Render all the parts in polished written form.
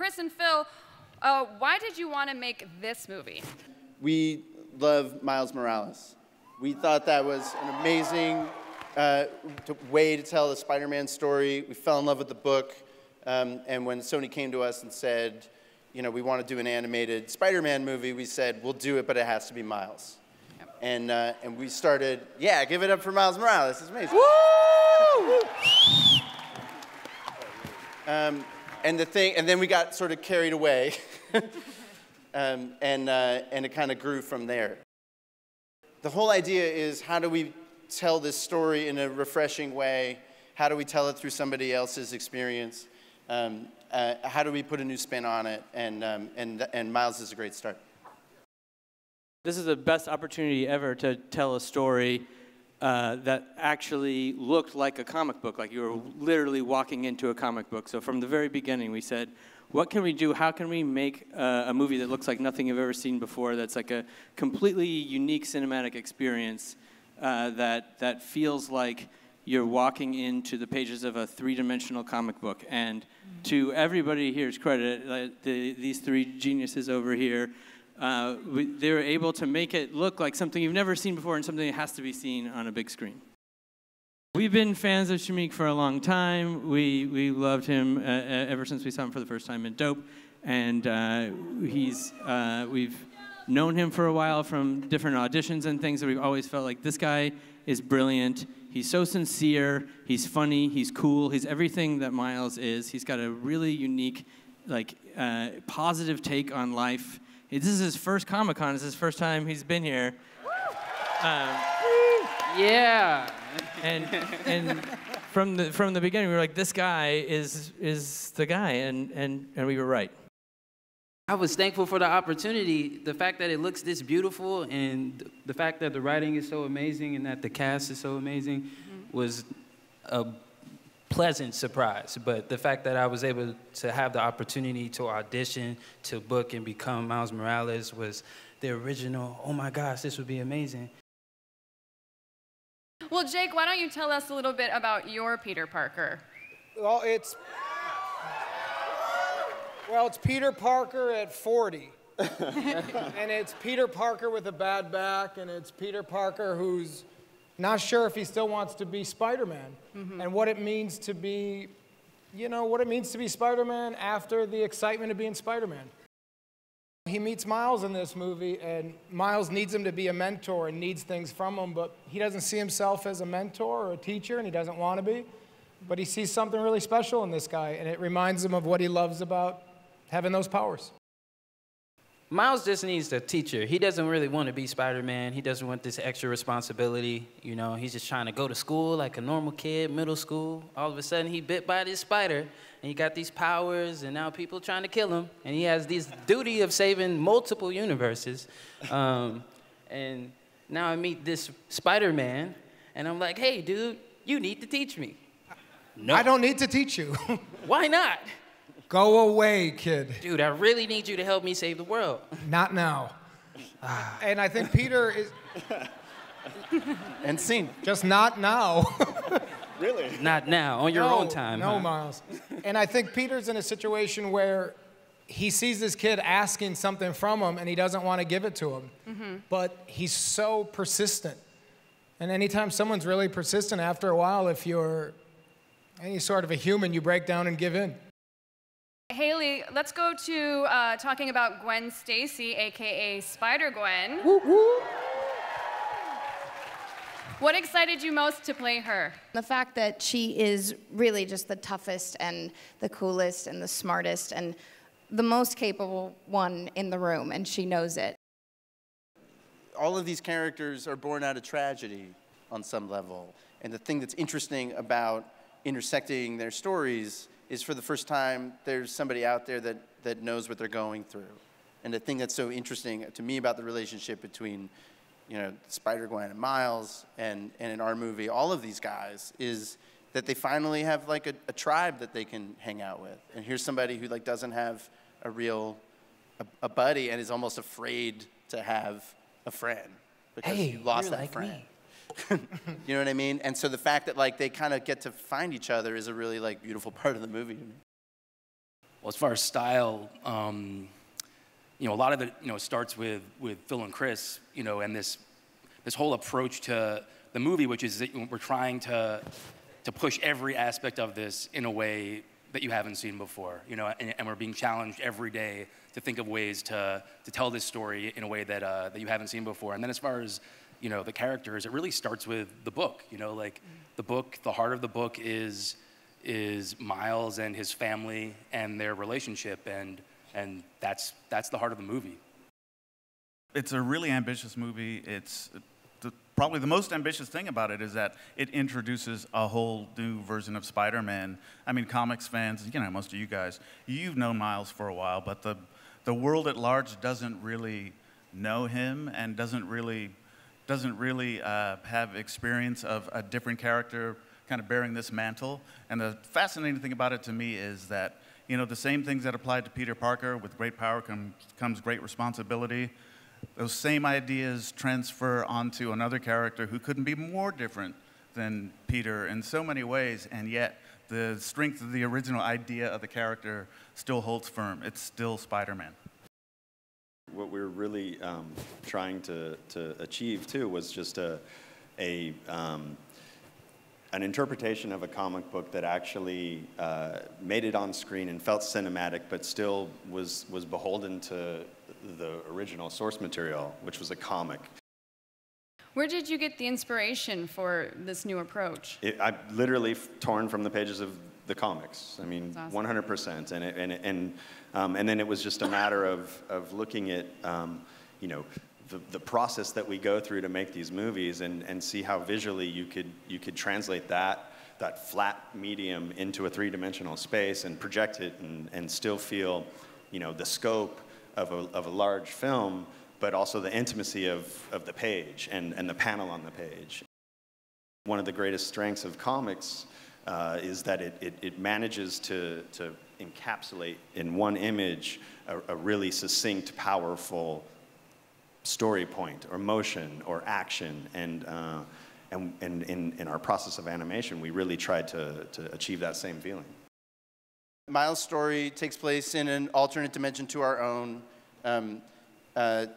Chris and Phil, why did you want to make this movie? We love Miles Morales. We thought that was an amazing way to tell the Spider-Man story. We fell in love with the book, and when Sony came to us and said, you know, we want to do an animated Spider-Man movie, we said, we'll do it, but it has to be Miles. Yep. And we started, yeah, give it up for Miles Morales. It's amazing. Woo! And then we got sort of carried away, and it kind of grew from there. The whole idea is, how do we tell this story in a refreshing way? How do we tell it through somebody else's experience? How do we put a new spin on it? And Miles is a great start. This is the best opportunity ever to tell a story that actually looked like a comic book, like you were literally walking into a comic book. So from the very beginning, we said, what can we do? How can we make a movie that looks like nothing you've ever seen before, that's like a completely unique cinematic experience that feels like you're walking into the pages of a three-dimensional comic book? And to everybody here's credit, these three geniuses over here, they were able to make it look like something you've never seen before and something that has to be seen on a big screen. We've been fans of Shameik for a long time. We loved him ever since we saw him for the first time in Dope. And we've known him for a while from different auditions and things that we've always felt like this guy is brilliant. He's so sincere, he's funny, he's cool, he's everything that Miles is. He's got a really unique, like, positive take on life. This is his first Comic-Con. It's his first time he's been here. Yeah. And from the beginning, we were like, this guy is the guy, and we were right. I was thankful for the opportunity. The fact that it looks this beautiful and the fact that the writing is so amazing and that the cast is so amazing was a pleasant surprise. But the fact that I was able to have the opportunity to audition, to book and become Miles Morales was the original, oh my gosh, this would be amazing. Well, Jake, why don't you tell us a little bit about your Peter Parker? Well, it's Peter Parker at 40. And it's Peter Parker with a bad back, and it's Peter Parker who's not sure if he still wants to be Spider-Man. And what it means to be, you know, what it means to be Spider-Man after the excitement of being Spider-Man. He meets Miles in this movie, and Miles needs him to be a mentor and needs things from him, but he doesn't see himself as a mentor or a teacher, and he doesn't want to be. But he sees something really special in this guy, and it reminds him of what he loves about having those powers. Miles just needs a teacher. He doesn't really want to be Spider-Man. He doesn't want this extra responsibility. You know, he's just trying to go to school like a normal kid, middle school. All of a sudden, he bit by this spider, and he got these powers, and now people trying to kill him. And he has this duty of saving multiple universes. And now I meet this Spider-Man, and I'm like, hey, dude, you need to teach me. No. I don't need to teach you. Why not? Go away, kid. Dude, I really need you to help me save the world. Not now. And I think Peter is... And scene. Just not now. Really? Not now, on your own time. No, Miles. And I think Peter's in a situation where he sees this kid asking something from him, and he doesn't want to give it to him. But he's so persistent. And anytime someone's really persistent, after a while, if you're any sort of a human, you break down and give in. Hailee, let's go to talking about Gwen Stacy, a.k.a. Spider-Gwen. What excited you most to play her? The fact that she is really just the toughest and the coolest and the smartest and the most capable one in the room, and she knows it. All of these characters are born out of tragedy on some level. And the thing that's interesting about intersecting their stories is, for the first time, there's somebody out there that knows what they're going through. And the thing that's so interesting to me about the relationship between, you know, Spider-Gwen and Miles and in our movie, all of these guys, is that they finally have like a tribe that they can hang out with. And here's somebody who like doesn't have a buddy and is almost afraid to have a friend because he lost that friend. You know what I mean? And so the fact that like they kind of get to find each other is a really like beautiful part of the movie to me. Well, as far as style, you know, a lot of it, you know, starts with Phil and Chris, you know, and this whole approach to the movie, which is that we're trying to push every aspect of this in a way that you haven't seen before, you know, and we're being challenged every day to think of ways to tell this story in a way that that you haven't seen before. And then as far as, you know, the characters, it really starts with the book, you know, like the book, the heart of the book is Miles and his family and their relationship, and that's the heart of the movie. It's a really ambitious movie. It's probably the most ambitious thing about it is that it introduces a whole new version of Spider-Man. I mean, comics fans, you know, most of you guys, you've known Miles for a while, but the world at large doesn't really know him and doesn't really have experience of a different character kind of bearing this mantle. And the fascinating thing about it to me is that, you know, the same things that applied to Peter Parker, with great power comes great responsibility. Those same ideas transfer onto another character who couldn't be more different than Peter in so many ways, and yet the strength of the original idea of the character still holds firm. It's still Spider-Man. What we're really trying to achieve, too, was just an interpretation of a comic book that actually made it on screen and felt cinematic, but still was beholden to the original source material, which was a comic. Where did you get the inspiration for this new approach? I literally torn from the pages of the comics. I mean, That's awesome. 100%. And then it was just a matter of looking at, you know, the process that we go through to make these movies and see how visually you could translate that flat medium into a three-dimensional space and project it and still feel, you know, the scope of a large film, but also the intimacy of the page and the panel on the page. One of the greatest strengths of comics is that it manages to encapsulate in one image a really succinct, powerful story point or motion or action, and in our process of animation, we really tried to achieve that same feeling. Miles' story takes place in an alternate dimension to our own. The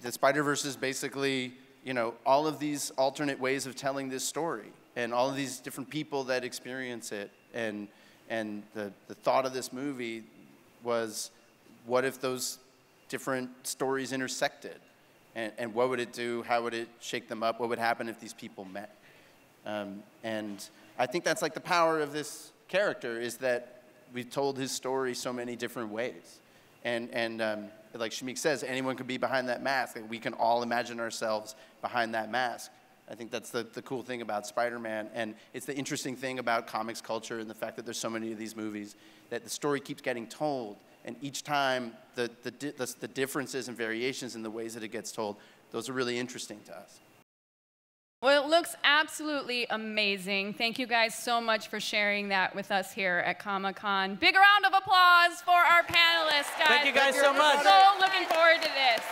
Spider-Verse is basically, you know, all of these alternate ways of telling this story and all of these different people that experience it. And the thought of this movie was, what if those different stories intersected? And what would it do? How would it shake them up? What would happen if these people met? And I think that's like the power of this character, is that we've told his story so many different ways. And like Shameik says, anyone could be behind that mask. And we can all imagine ourselves behind that mask. I think that's the cool thing about Spider-Man. And it's the interesting thing about comics culture and the fact that there's so many of these movies, that the story keeps getting told. And each time, the differences and variations in the ways that it gets told, those are really interesting to us. Well, it looks absolutely amazing. Thank you guys so much for sharing that with us here at Comic-Con. Big round of applause for our panelists, guys. Thank you guys so much. So looking forward to this.